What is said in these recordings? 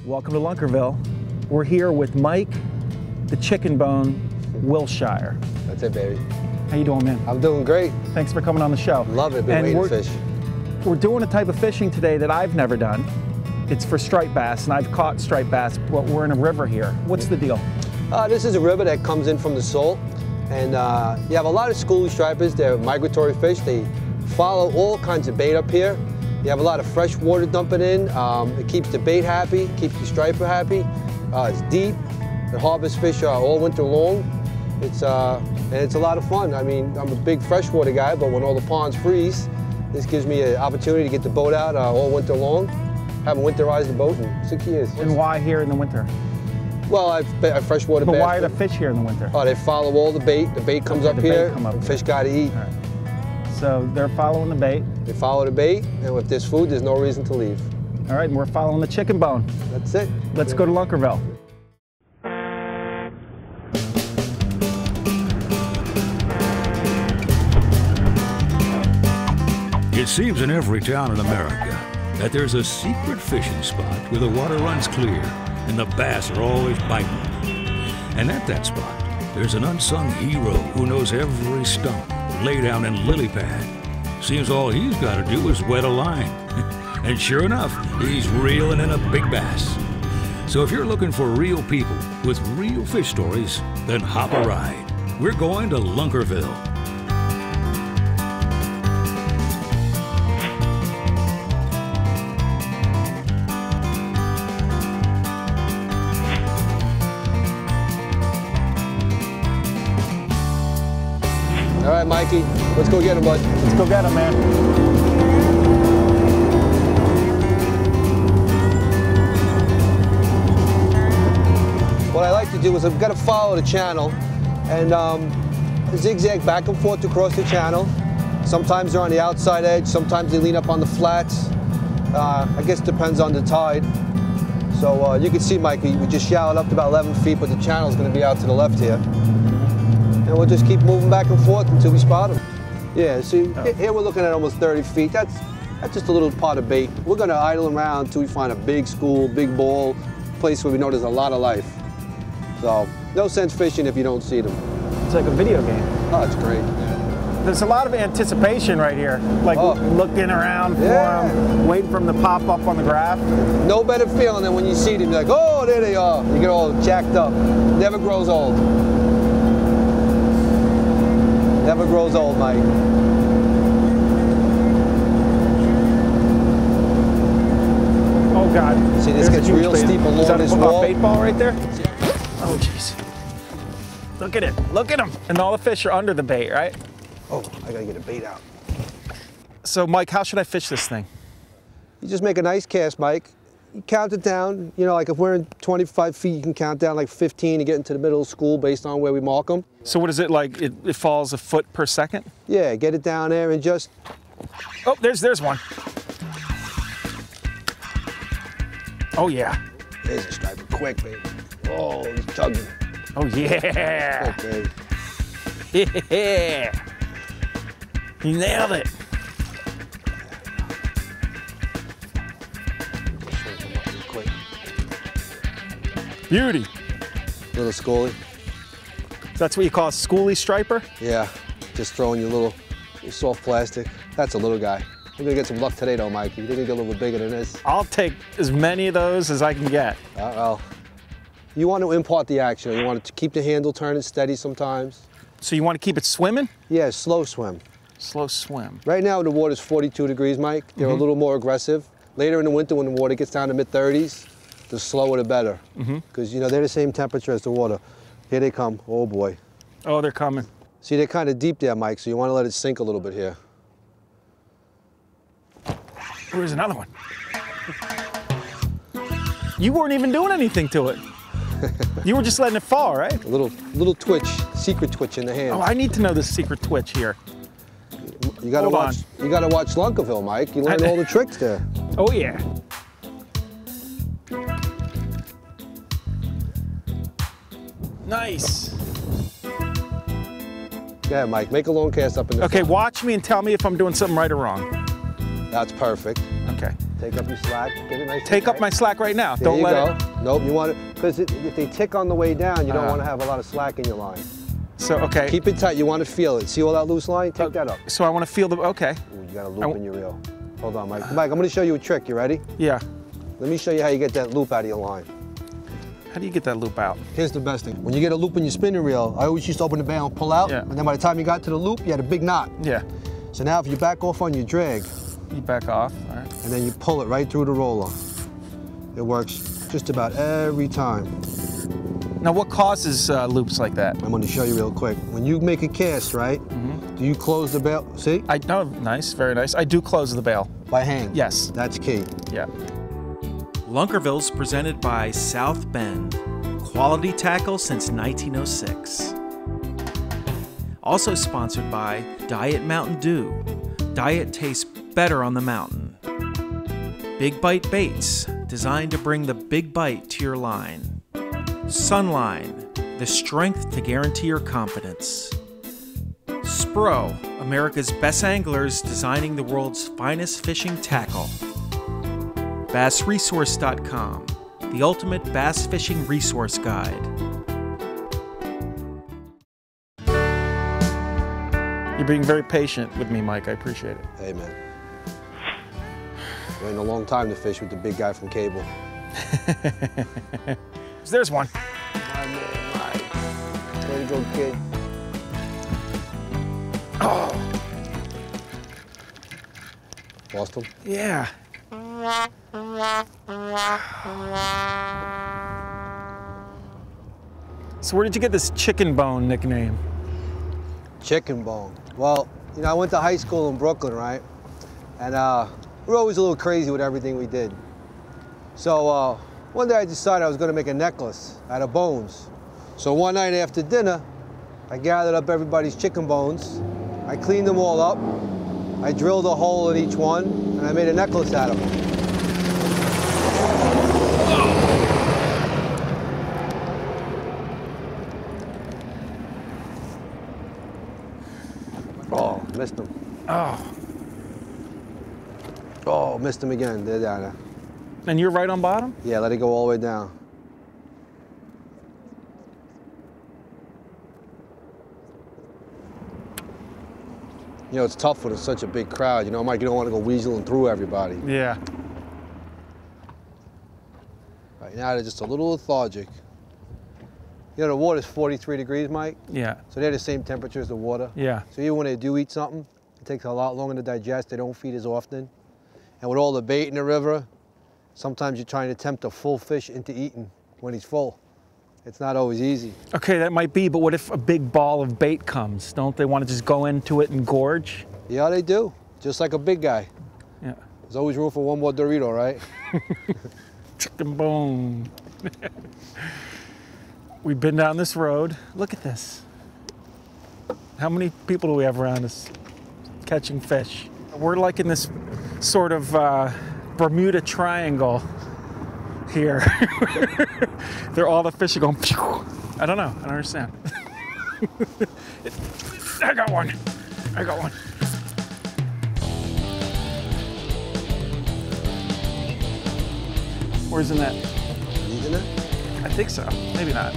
Welcome to Lunkerville. We're here with Mike, the Chickenbone, Wiltshire. That's it, baby. How you doing, man? I'm doing great. Thanks for coming on the show. Love it, been waiting to fish. We're doing a type of fishing today that I've never done. It's for striped bass, and I've caught striped bass, but we're in a river here. What's the deal? This is a river that comes in from the salt, and you have a lot of schoolie stripers. They're migratory fish. They follow all kinds of bait up here. You have a lot of fresh water dumping in. It keeps the bait happy, keeps the striper happy. It's deep. It harvests fish all winter long. And it's a lot of fun. I mean, I'm a big freshwater guy, but when all the ponds freeze, this gives me an opportunity to get the boat out all winter long. Haven't winterized the boat in 6 years. And why here in the winter? Well, I've freshwater bass. But why are the fish here in the winter? Oh, they follow all the bait. The bait comes up here. Fish got to eat. All right. So they're following the bait. They follow the bait, and if there's food, there's no reason to leave. All right, and we're following the Chickenbone. That's it. Let's go to Lunkerville. It seems in every town in America that there's a secret fishing spot where the water runs clear and the bass are always biting. And at that spot, there's an unsung hero who knows every stump, laydown, and lily pad. Seems all he's got to do is wet a line. And sure enough, he's reeling in a big bass. So if you're looking for real people with real fish stories, then hop a ride. We're going to Lunkerville. All right, Mikey, let's go get him, bud. Let's go get him, man. What I like to do is I've got to follow the channel and zigzag back and forth across the channel. Sometimes they're on the outside edge, sometimes they lean up on the flats. I guess it depends on the tide. So you can see, Mikey, we just shallowed up to about 11 feet, but the channel's going to be out to the left here. And we'll just keep moving back and forth until we spot them. Yeah, see, here we're looking at almost 30 feet. That's just a little part of bait. We're gonna idle around until we find a big school, big bowl, place where we know there's a lot of life. So, no sense fishing if you don't see them. It's like a video game. Oh, it's great. There's a lot of anticipation right here. Like looking around for them, waiting for them to pop up on the graph. No better feeling than when you see them, you're like, oh, there they are. You get all jacked up. Never grows old. Never grows old, Mike. Oh God! See, this gets real steep along this wall. Is that a bait ball right there? Oh jeez! Look at it! Look at them! And all the fish are under the bait, right? Oh, I gotta get a bait out. So, Mike, how should I fish this thing? You just make a nice cast, Mike. You count it down. You know, like if we're in 25 feet, you can count down like 15 to get into the middle of school based on where we mark them. So what is it like? It falls a foot per second? Yeah, get it down there and just... Oh, there's one. Oh, yeah. There's a striper. Quick, baby. Oh, he's tugging. Oh, yeah. Quick, baby. Yeah. You nailed it. Beauty. Little schoolie. That's what you call a schoolie striper? Yeah, just throwing your soft plastic. That's a little guy. We're gonna get some luck today though, Mike. You're gonna get a little bit bigger than this. I'll take as many of those as I can get. Well, you want to impart the action. You want to keep the handle turning steady sometimes. So you want to keep it swimming? Yeah, slow swim. Slow swim. Right now the water's 42 degrees, Mike. They're a little more aggressive. Later in the winter when the water gets down to mid-30s, the slower the better. Because you know they're the same temperature as the water. Here they come. Oh boy. Oh, they're coming. See, they're kind of deep there, Mike, so you want to let it sink a little bit here. Here's another one. You weren't even doing anything to it. You were just letting it fall, right? A little twitch, secret twitch in the hand. Oh, I need to know the secret twitch here. You gotta watch Lunkerville, Mike. You learn all the tricks there. Oh yeah. Nice. Yeah, Mike, make a long cast up in the Okay, front. watch me and tell me if I'm doing something right or wrong. That's perfect. Okay. Take up your slack. Get it nice. Take up my slack right now. There Don't you let go. it. Nope, you want it, because if they tick on the way down, you don't want to have a lot of slack in your line. So, okay. Keep it tight, you want to feel it. See all that loose line? Take that up. So I want to feel the, okay. Ooh, you got a loop in your reel. Hold on, Mike. Mike, I'm going to show you a trick. You ready? Yeah. Let me show you how you get that loop out of your line. How do you get that loop out? Here's the best thing. When you get a loop in your spinning reel, I always used to open the bail and pull out. Yeah. And then by the time you got to the loop, you had a big knot. Yeah. So now if you back off on your drag, You back off, all right. and then you pull it right through the roller. It works just about every time. Now, what causes loops like that? I'm going to show you real quick. When you make a cast, right, do you close the bail? See? I know, nice, very nice. I do close the bail. By hand. Yes. That's key. Yeah. Lunkerville's presented by South Bend. Quality tackle since 1906. Also sponsored by Diet Mountain Dew. Diet tastes better on the mountain. Big Bite Baits, designed to bring the big bite to your line. Sunline, the strength to guarantee your confidence. Spro, America's best anglers designing the world's finest fishing tackle. BassResource.com, the ultimate bass fishing resource guide. You're being very patient with me, Mike. I appreciate it. Hey, man. Waiting a long time to fish with the big guy from cable. There's one. My man, Mike. Way to go, kid. Oh, Lost him? yeah. So where did you get this Chickenbone nickname? Chickenbone. Well, you know, I went to high school in Brooklyn, right? And we were always a little crazy with everything we did. So one day I decided I was going to make a necklace out of bones. So one night after dinner, I gathered up everybody's chicken bones. I cleaned them all up. I drilled a hole in each one, and I made a necklace out of them. Oh, missed him. Oh, Oh, missed him again. They're down there. and you're right on bottom? Yeah, let it go all the way down. You know, it's tough when it's such a big crowd. You know, Mike, you don't want to go weaseling through everybody. Yeah. Right now, they're just a little lethargic. You know, the water's 43 degrees, Mike. Yeah. So they're the same temperature as the water. Yeah. So even when they do eat something, it takes a lot longer to digest. They don't feed as often. And with all the bait in the river, sometimes you're trying to tempt a full fish into eating when he's full. It's not always easy. Okay, that might be, but what if a big ball of bait comes? Don't they want to just go into it and gorge? Yeah, they do. Just like a big guy. Yeah. There's always room for one more Dorito, right? Chickenbone. We've been down this road. Look at this. How many people do we have around us catching fish? We're like in this sort of Bermuda Triangle here. All the fish are going, phew. I don't know, I don't understand. I got one, I got one. Where's the net? Isn't it? I think so, maybe not.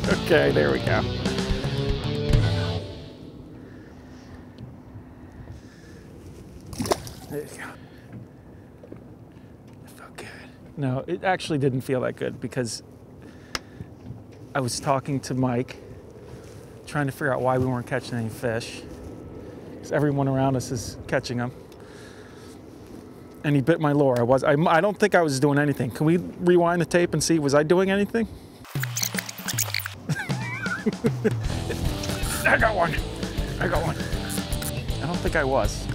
Okay, there we go. There you go. It felt good. No, it actually didn't feel that good because I was talking to Mike, trying to figure out why we weren't catching any fish. Because everyone around us is catching them. And he bit my lure. I don't think I was doing anything. Can we rewind the tape and see, was I doing anything? I got one. I got one. I don't think I was.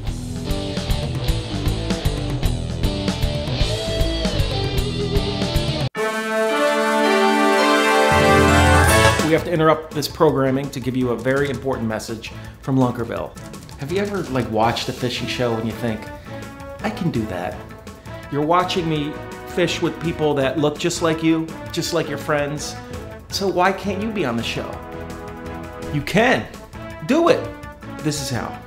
We have to interrupt this programming to give you a very important message from Lunkerville. Have you ever watched a fishing show and you think, I can do that? You're watching me fish with people that look just like you, just like your friends. So why can't you be on the show? You can. Do it. This is how.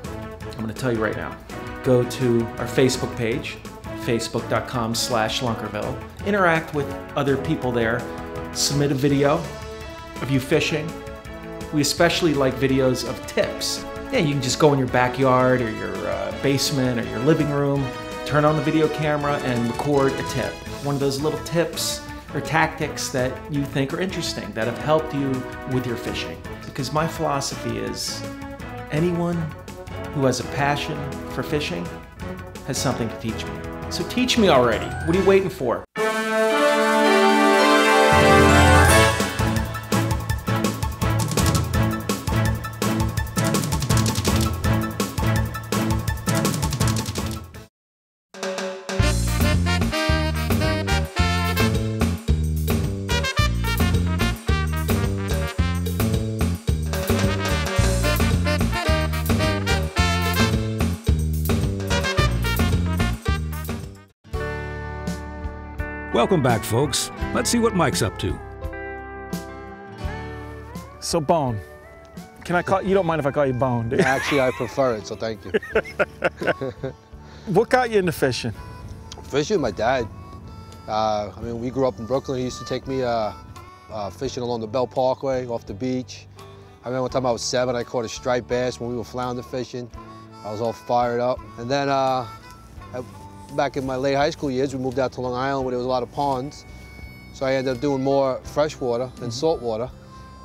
I'm going to tell you right now. Go to our Facebook page, facebook.com/Lunkerville. Interact with other people there. Submit a video of you fishing. We especially like videos of tips. Yeah, you can just go in your backyard or your basement or your living room, turn on the video camera and record a tip. One of those little tips or tactics that you think are interesting, that have helped you with your fishing. Because my philosophy is anyone who has a passion for fishing has something to teach me. So teach me already. What are you waiting for? Welcome back, folks. Let's see what Mike's up to. So Bone, can I call you? Don't mind if I call you Bone, do you? Actually, I prefer it, so thank you. What got you into fishing? Fishing, my dad. I mean, we grew up in Brooklyn. He used to take me fishing along the Bell Parkway, off the beach. I remember one time I was 7, I caught a striped bass when we were flounder fishing. I was all fired up. And then back in my late high school years, we moved out to Long Island where there was a lot of ponds. So I ended up doing more freshwater than saltwater.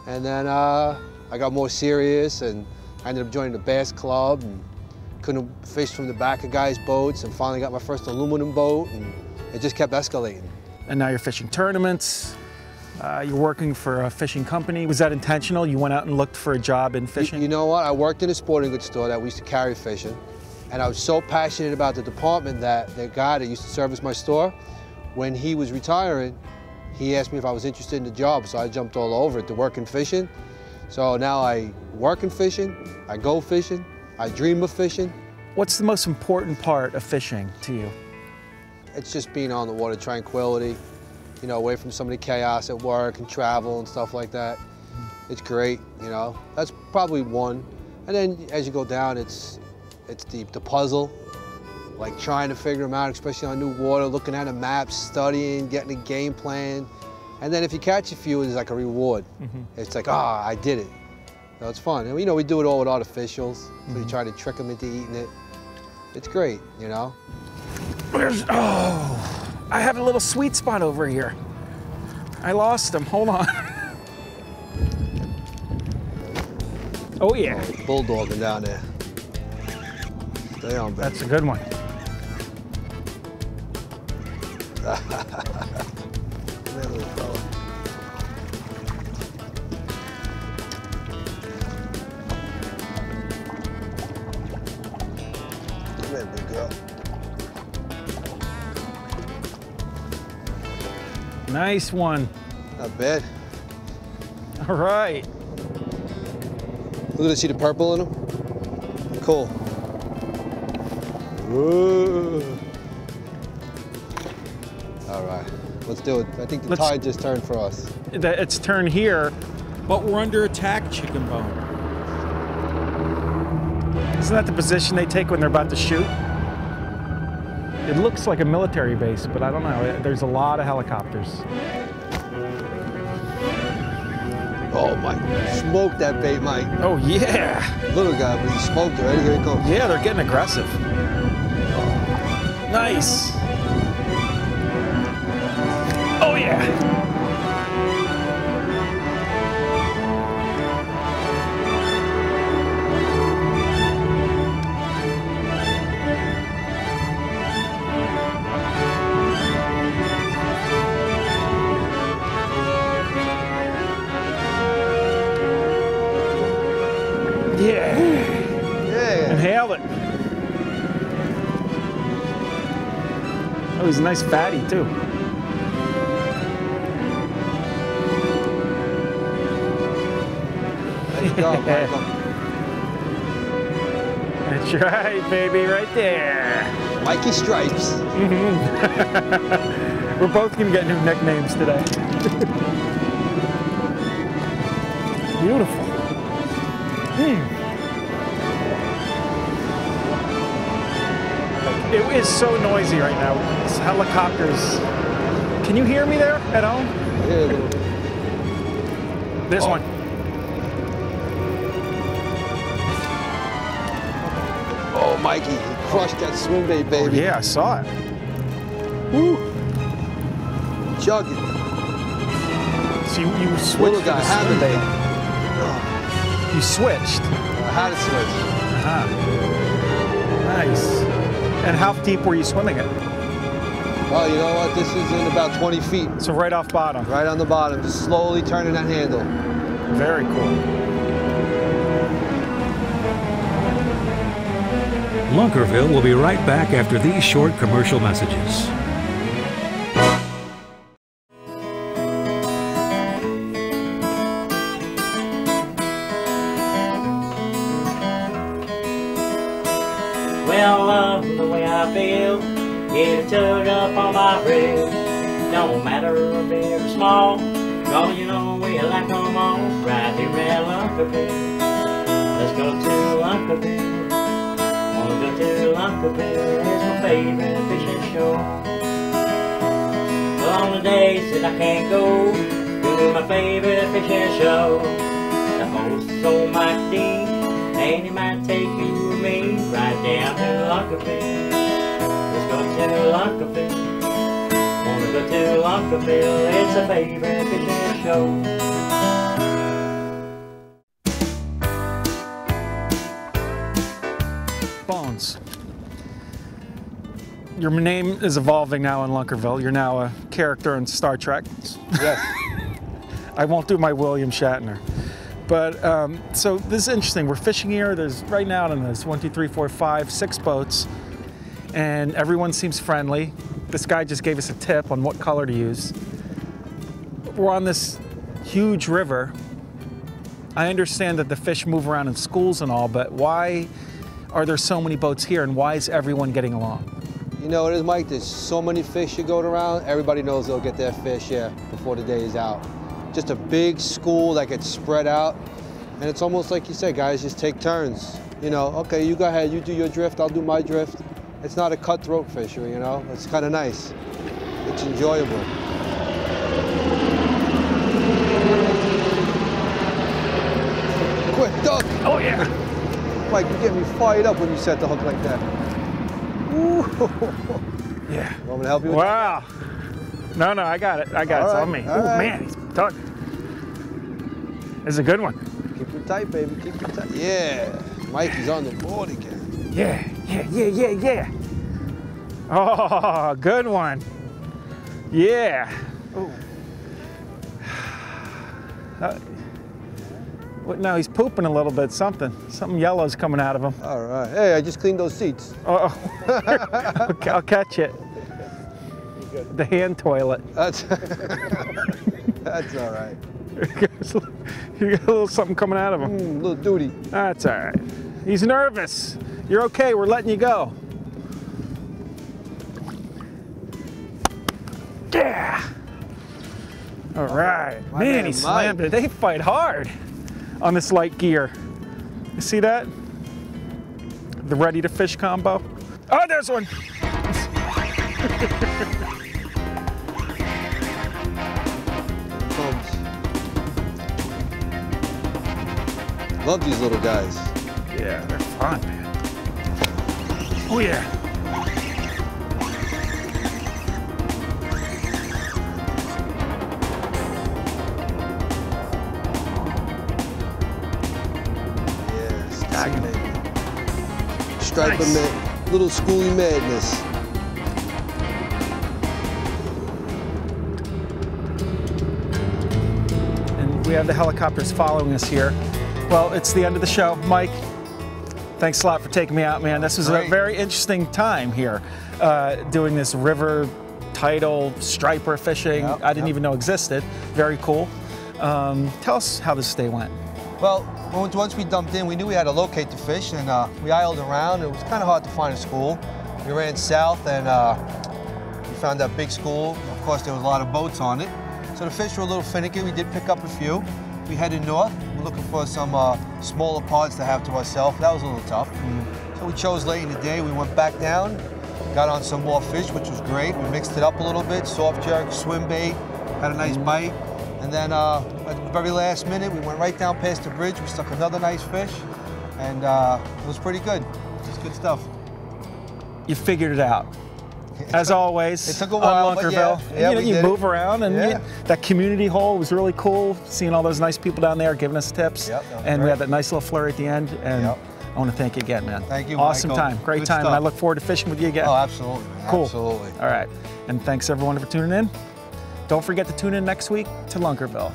And then I got more serious and I ended up joining the bass club and couldn't fish from the back of guys' boats and finally got my first aluminum boat and it just kept escalating. And now you're fishing tournaments. You're working for a fishing company. Was that intentional? You went out and looked for a job in fishing? You know what? I worked in a sporting goods store that we used to carry fishing. And I was so passionate about the department that the guy that used to service my store, when he was retiring, he asked me if I was interested in the job. So I jumped all over it to work in fishing. So now I work in fishing, I go fishing, I dream of fishing. What's the most important part of fishing to you? It's just being on the water, tranquility, you know, away from some of the chaos at work and travel and stuff like that. It's great, you know. That's probably one. And then as you go down, it's the puzzle, like trying to figure them out, especially on new water, looking at a map, studying, getting a game plan. And then if you catch a few, it's like a reward. It's like, ah, I did it. So it's fun. And you know, we do it all with artificials, so you try to trick them into eating it. It's great, you know? Oh, I have a little sweet spot over here. I lost him, hold on. Oh yeah. Oh, bulldogging down there. Stay on, baby. That's a good one. That little fella. Come here, big girl. Nice one. Not bad. All right. Look at this, see the purple in them? Cool. Whoa. All right, let's do it. I think the tide just turned for us. It's turned here. But we're under attack, Chickenbone. Isn't that the position they take when they're about to shoot? It looks like a military base, but I don't know. There's a lot of helicopters. Oh my, smoke that bait, Mike. Oh yeah. Little guy, but he smoked already. Here he comes. Yeah, they're getting aggressive. Nice. Oh yeah. Yeah. Yeah. Inhaled it. Oh, he's a nice fatty too. Nice job, Michael. That's right, baby, right there. Mikey Stripes. We're both gonna get new nicknames today. Beautiful. It is so noisy right now. It's helicopters. Can you hear me there at home? Yeah, a little. This one. Oh, Mikey, he crushed that swim bait, baby. Oh, yeah, I saw it. Woo. Chugging. So you switched Little to guy, the swim having bait. You switched. I had to switch. Nice. And how deep were you swimming it? Oh, you know what? This is in about 20 feet. So right off bottom. Right on the bottom, just slowly turning that handle. Very cool. Lunkerville will be right back after these short commercial messages. Well, love the way I feel, get a tug up on my breast. Don't matter if big or small, cause you know we like them all. Right here at Lunkerville, let's go to Lunkerville. Wanna go to Lunkerville, it's my favorite fishing shore. Well, on the days that I can't go to my favorite fishing show, the host's old Mike Dean, and he might take you with me right down to Lunkerville. Let's go to Lunkerville. Wanna go to Lunkerville, it's a favorite fishing show. Bones. Your name is evolving now in Lunkerville. You're now a character in Star Trek. Yes. I won't do my William Shatner. But so this is interesting. We're fishing here. There's right now on this 1, 2, 3, 4, 5, 6 boats, and everyone seems friendly. This guy just gave us a tip on what color to use. We're on this huge river. I understand that the fish move around in schools and all, but why are there so many boats here, and why is everyone getting along? You know what it is, Mike? There's so many fish that go around. Everybody knows they'll get their fish here before the day is out. Just a big school that gets spread out. And it's almost like you said, guys just take turns. You know, okay, you go ahead, you do your drift, I'll do my drift. It's not a cutthroat fishery, you know? It's kind of nice. It's enjoyable. Quick, duck! Oh yeah! Mike, you get me fired up when you set the hook like that. Ooh. Yeah. Want me to help you with Wow. No, I got it. I got it. It's on me. Oh man, he's done. It's a good one. Keep it tight, baby. Keep it tight. Yeah. Mikey's on the board again. Yeah. Oh, good one. Yeah. Oh. What? No, he's pooping a little bit. Something yellow's coming out of him. All right. Hey, I just cleaned those seats. Oh. Okay, I'll catch it. The hand toilet. That's that's all right. You got a little something coming out of him. Little duty. That's all right. He's nervous. You're okay. We're letting you go. Yeah. All right. Man, he slammed it. They fight hard on this light gear. You see that? The ready to fish combo. Oh, there's one. Love these little guys. Yeah, they're fun, man. Oh yeah. Yeah, stacking it. Striper Nice. little schoolie madness. And we have the helicopters following us here. Well, it's the end of the show. Mike, thanks a lot for taking me out, man. This was a very interesting time here, doing this river tidal striper fishing. I didn't even know existed. Very cool. Tell us how this day went. Well, once we dumped in, we knew we had to locate the fish, and we idled around. It was kind of hard to find a school. We ran south, and we found that big school. Of course, there was a lot of boats on it. So the fish were a little finicky. We did pick up a few. We headed north. We're looking for some smaller pods to have to ourselves. That was a little tough. So we chose late in the day. We went back down, got on some more fish, which was great. We mixed it up a little bit, soft jerk, swim bait, had a nice bite. And then at the very last minute, we went right down past the bridge. We stuck another nice fish, and it was pretty good. It was good stuff. You figured it out. As always, it took a while, on Lunkerville. yeah, you move around, and Yeah. that community hall was really cool. Seeing all those nice people down there giving us tips, Yep, that was and we great. had that nice little flurry at the end. And Yep. I want to thank you again, man. Thank you, Awesome Michael. time, great Good time, and stuff. I look forward to fishing with you again. Oh, absolutely, man. Cool. Absolutely. All right, and thanks everyone for tuning in. Don't forget to tune in next week to Lunkerville.